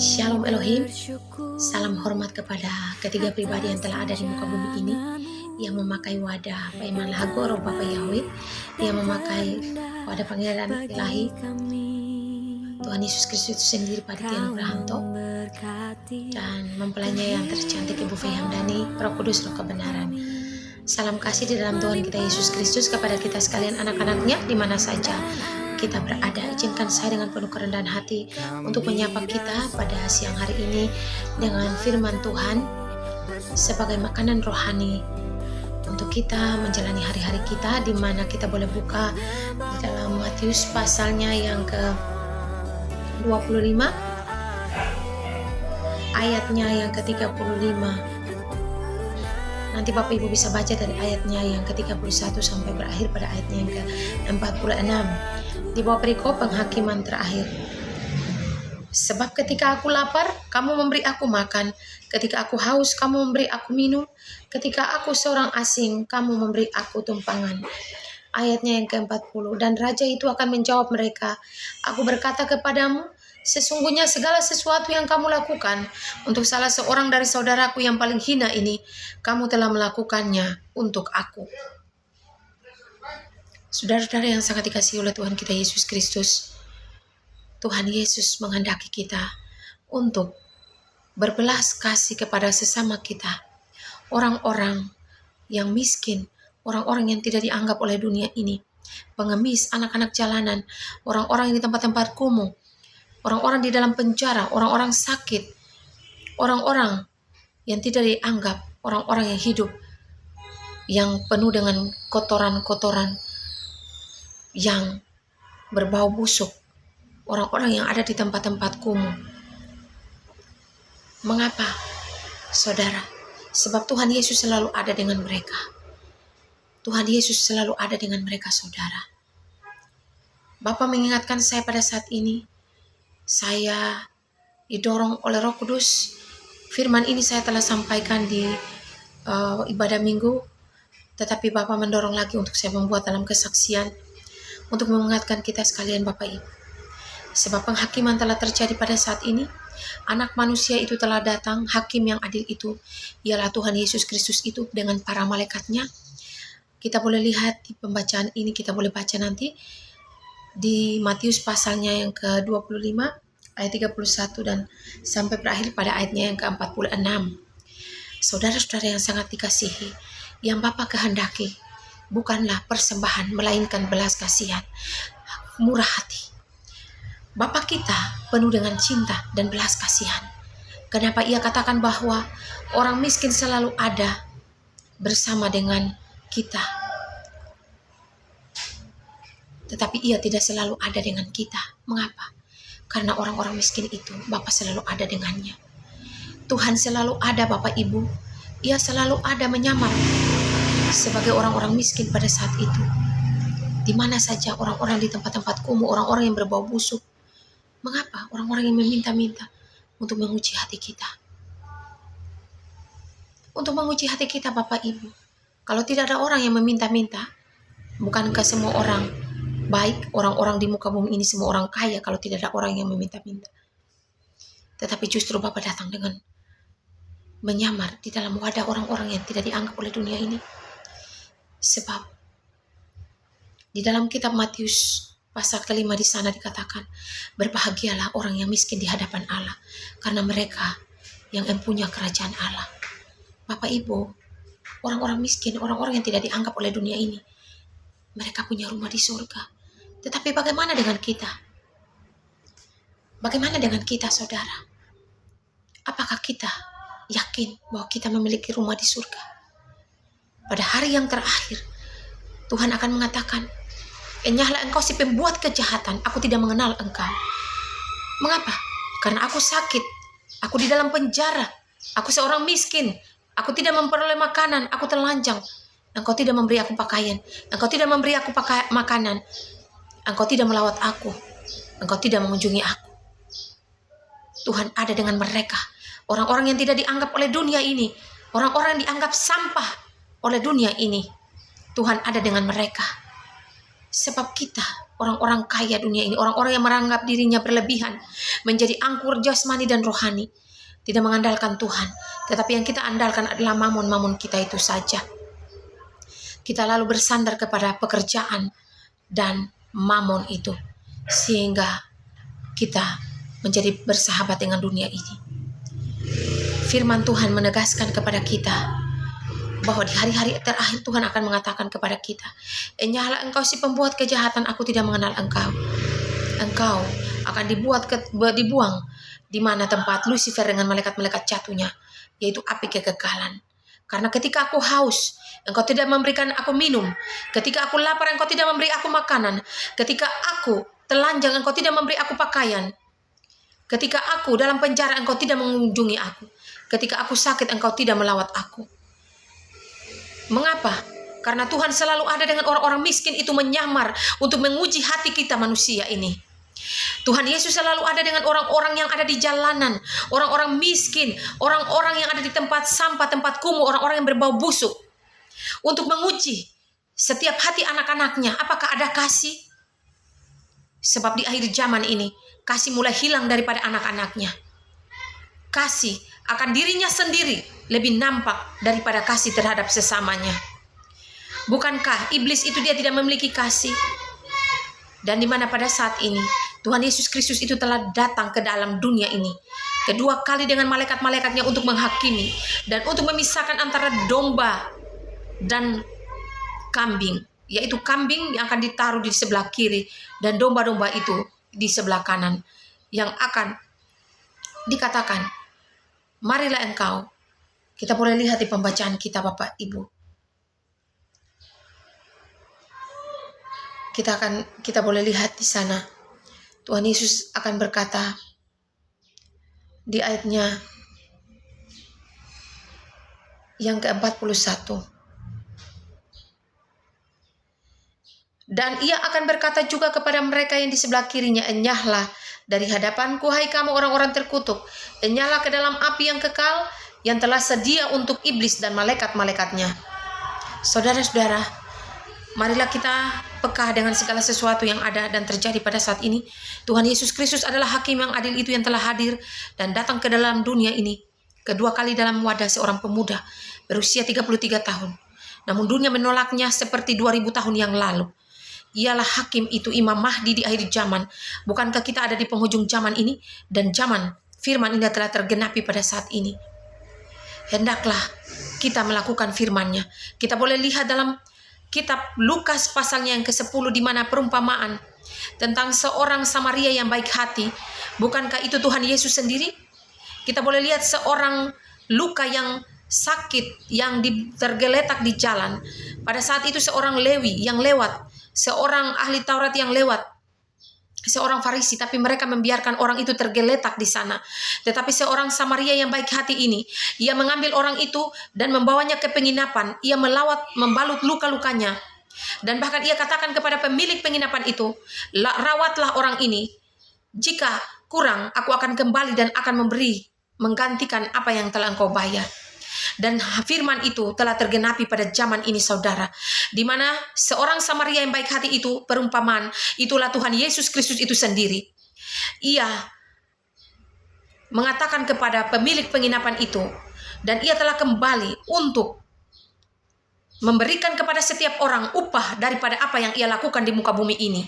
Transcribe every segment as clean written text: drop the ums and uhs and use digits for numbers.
Shalom Elohim, salam hormat kepada ketiga pribadi yang telah ada di muka bumi ini, yang memakai wadah Paiman Lago Roh Bapa Yahweh, yang memakai wadah panggilan ilahi Tuhan Yesus Kristus sendiri pada Tian Prahanto, dan mempelainya yang tercantik Ibu Fei Hamdani, Roh Kudus Roh Kebenaran. Salam kasih di dalam Tuhan kita Yesus Kristus kepada kita sekalian anak-anaknya di mana saja kita berada. Izinkan saya dengan penuh kerendahan hati untuk menyapa kita pada siang hari ini dengan firman Tuhan sebagai makanan rohani untuk kita menjalani hari-hari kita, di mana kita boleh buka di dalam Matius pasalnya yang ke-25 ayatnya yang ke-35. Nanti Bapak Ibu bisa baca dari ayatnya yang ke-31 sampai berakhir pada ayatnya yang ke-46. Di bawah perikop penghakiman terakhir. Sebab ketika aku lapar, kamu memberi aku makan. Ketika aku haus, kamu memberi aku minum. Ketika aku seorang asing, kamu memberi aku tumpangan. Ayatnya yang ke-40. Dan raja itu akan menjawab mereka, aku berkata kepadamu, sesungguhnya segala sesuatu yang kamu lakukan untuk salah seorang dari saudaraku yang paling hina ini, kamu telah melakukannya untuk aku. Saudara-saudara yang sangat dikasihi oleh Tuhan kita Yesus Kristus, Tuhan Yesus menghendaki kita untuk berbelas kasih kepada sesama kita, orang-orang yang miskin, orang-orang yang tidak dianggap oleh dunia ini, pengemis, anak-anak jalanan, orang-orang yang di tempat-tempat kumuh, orang-orang di dalam penjara, orang-orang sakit, orang-orang yang tidak dianggap, orang-orang yang hidup yang penuh dengan kotoran-kotoran yang berbau busuk, orang-orang yang ada di tempat-tempat kumuh. Mengapa, saudara? Sebab Tuhan Yesus selalu ada dengan mereka. Tuhan Yesus selalu ada dengan mereka, saudara. Bapa mengingatkan saya pada saat ini, saya didorong oleh Roh Kudus. Firman ini saya telah sampaikan di ibadah minggu, tetapi Bapa mendorong lagi untuk saya membuat dalam kesaksian, untuk mengingatkan kita sekalian Bapak Ibu. Sebab penghakiman telah terjadi pada saat ini. Anak manusia itu telah datang, hakim yang adil itu ialah Tuhan Yesus Kristus itu dengan para malaikatnya. Kita boleh lihat di pembacaan ini, kita boleh baca nanti di Matius pasalnya yang ke-25 ayat 31 dan sampai berakhir pada ayatnya yang ke-46. Saudara-saudara yang sangat dikasihi, yang Bapa kehendaki bukanlah persembahan, melainkan belas kasihan, murah hati. Bapa kita penuh dengan cinta dan belas kasihan. Kenapa Ia katakan bahwa orang miskin selalu ada bersama dengan kita, tetapi Ia tidak selalu ada dengan kita. Mengapa? Karena orang-orang miskin itu Bapa selalu ada dengannya. Tuhan selalu ada, Bapak Ibu. Ia selalu ada menyamar sebagai orang-orang miskin pada saat itu. Di mana saja orang-orang di tempat-tempat kumuh, orang-orang yang berbau busuk. Mengapa? Orang-orang yang meminta-minta untuk menguji hati kita. Untuk menguji hati kita, Bapak Ibu. Kalau tidak ada orang yang meminta-minta, bukankah semua orang baik, orang-orang di muka bumi ini semua orang kaya kalau tidak ada orang yang meminta-minta? Tetapi justru Bapak datang dengan menyamar di dalam wadah orang-orang yang tidak dianggap oleh dunia ini. Sebab di dalam kitab Matius pasal ke-5 di sana dikatakan, berbahagialah orang yang miskin di hadapan Allah, karena mereka yang mempunyai kerajaan Allah. Bapak Ibu, orang-orang miskin, orang-orang yang tidak dianggap oleh dunia ini, mereka punya rumah di surga. Tetapi bagaimana dengan kita? Bagaimana dengan kita, saudara? Apakah kita yakin bahwa kita memiliki rumah di surga? Pada hari yang terakhir, Tuhan akan mengatakan, enyahlah engkau si pembuat kejahatan, aku tidak mengenal engkau. Mengapa? Karena aku sakit, aku di dalam penjara, aku seorang miskin, aku tidak memperoleh makanan, aku telanjang. Engkau tidak memberi aku pakaian, engkau tidak memberi aku makanan, engkau tidak melawat aku, engkau tidak mengunjungi aku. Tuhan ada dengan mereka, orang-orang yang tidak dianggap oleh dunia ini, orang-orang yang dianggap sampah oleh dunia ini. Tuhan ada dengan mereka. Sebab kita, orang-orang kaya dunia ini, orang-orang yang menganggap dirinya berlebihan, menjadi angkur jasmani dan rohani, tidak mengandalkan Tuhan, tetapi yang kita andalkan adalah mamon-mamon kita itu saja. Kita lalu bersandar kepada pekerjaan dan mamon itu, sehingga kita menjadi bersahabat dengan dunia ini. Firman Tuhan menegaskan kepada kita bahwa di hari-hari terakhir Tuhan akan mengatakan kepada kita, "Enyahlah engkau si pembuat kejahatan, aku tidak mengenal engkau. Engkau akan dibuang di mana tempat Lucifer dengan malaikat-malaikat jatuhnya, yaitu api kegagalan. Karena ketika aku haus, engkau tidak memberikan aku minum. Ketika aku lapar, engkau tidak memberi aku makanan. Ketika aku telanjang, engkau tidak memberi aku pakaian. Ketika aku dalam penjara, engkau tidak mengunjungi aku. Ketika aku sakit, engkau tidak melawat aku." Mengapa? Karena Tuhan selalu ada dengan orang-orang miskin itu menyamar untuk menguji hati kita manusia ini. Tuhan Yesus selalu ada dengan orang-orang yang ada di jalanan, orang-orang miskin, orang-orang yang ada di tempat sampah, tempat kumuh, orang-orang yang berbau busuk, untuk menguji setiap hati anak-anaknya. Apakah ada kasih? Sebab di akhir zaman ini, kasih mulai hilang daripada anak-anaknya. Kasih akan dirinya sendiri lebih nampak daripada kasih terhadap sesamanya. Bukankah iblis itu dia tidak memiliki kasih? Dan di mana pada saat ini Tuhan Yesus Kristus itu telah datang ke dalam dunia ini kedua kali dengan malaikat-malaikatnya untuk menghakimi dan untuk memisahkan antara domba dan kambing, yaitu kambing yang akan ditaruh di sebelah kiri dan domba-domba itu di sebelah kanan, yang akan dikatakan, "Marilah engkau." Kita boleh lihat di pembacaan kita, Bapak Ibu. Kita boleh lihat di sana. Tuhan Yesus akan berkata di ayatnya yang ke-41. Dan ia akan berkata juga kepada mereka yang di sebelah kirinya, "Enyahlah dari hadapanku, hai kamu orang-orang terkutuk. Enyahlah ke dalam api yang kekal, yang telah sedia untuk iblis dan malaikat-malaikatnya." Saudara-saudara, marilah kita peka dengan segala sesuatu yang ada dan terjadi pada saat ini. Tuhan Yesus Kristus adalah hakim yang adil itu yang telah hadir dan datang ke dalam dunia ini kedua kali dalam wadah seorang pemuda berusia 33 tahun. Namun dunia menolaknya seperti 2000 tahun yang lalu. Ialah hakim itu, Imam Mahdi di akhir zaman. Bukankah kita ada di penghujung zaman ini dan zaman firman ini telah tergenapi pada saat ini? Hendaklah kita melakukan firman-Nya. Kita boleh lihat dalam kitab Lukas pasalnya yang ke-10 di mana perumpamaan tentang seorang Samaria yang baik hati. Bukankah itu Tuhan Yesus sendiri? Kita boleh lihat seorang luka yang sakit yang tergeletak di jalan. Pada saat itu seorang Lewi yang lewat, seorang ahli Taurat yang lewat, seorang Farisi, tapi mereka membiarkan orang itu tergeletak di sana. Tetapi seorang Samaria yang baik hati ini, ia mengambil orang itu dan membawanya ke penginapan. Ia membalut luka-lukanya. Dan bahkan ia katakan kepada pemilik penginapan itu, "Rawatlah orang ini. Jika kurang, aku akan kembali dan akan menggantikan apa yang telah engkau bayar." Dan firman itu telah tergenapi pada zaman ini, saudara, di mana seorang Samaria yang baik hati itu, perumpamaan itulah Tuhan Yesus Kristus itu sendiri. Ia mengatakan kepada pemilik penginapan itu, dan ia telah kembali untuk memberikan kepada setiap orang upah daripada apa yang ia lakukan di muka bumi ini.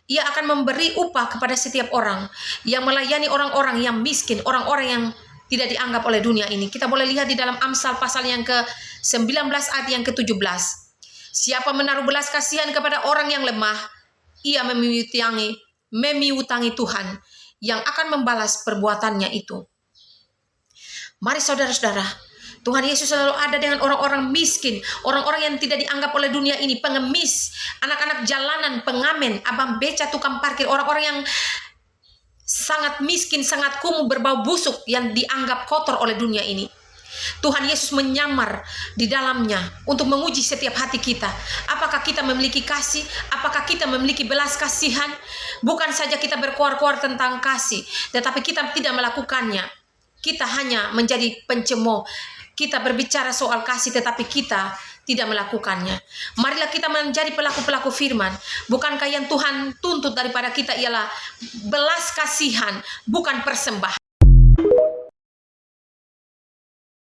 Ia akan memberi upah kepada setiap orang yang melayani orang-orang yang miskin, orang-orang yang tidak dianggap oleh dunia ini. Kita boleh lihat di dalam Amsal pasal yang ke-19 ayat yang ke-17. Siapa menaruh belas kasihan kepada orang yang lemah, ia memiutangi Tuhan yang akan membalas perbuatannya itu. Mari saudara-saudara, Tuhan Yesus selalu ada dengan orang-orang miskin, orang-orang yang tidak dianggap oleh dunia ini, pengemis, anak-anak jalanan, pengamen, abang beca, tukang parkir, orang-orang yang sangat miskin, sangat kumuh, berbau busuk, yang dianggap kotor oleh dunia ini. Tuhan Yesus menyamar di dalamnya untuk menguji setiap hati kita. Apakah kita memiliki kasih? Apakah kita memiliki belas kasihan? Bukan saja kita berkuar-kuar tentang kasih, tetapi kita tidak melakukannya. Kita hanya menjadi pencemooh. Kita berbicara soal kasih, tetapi kita tidak melakukannya. Marilah kita menjadi pelaku-pelaku firman. Bukankah yang Tuhan tuntut daripada kita ialah belas kasihan, bukan persembahan.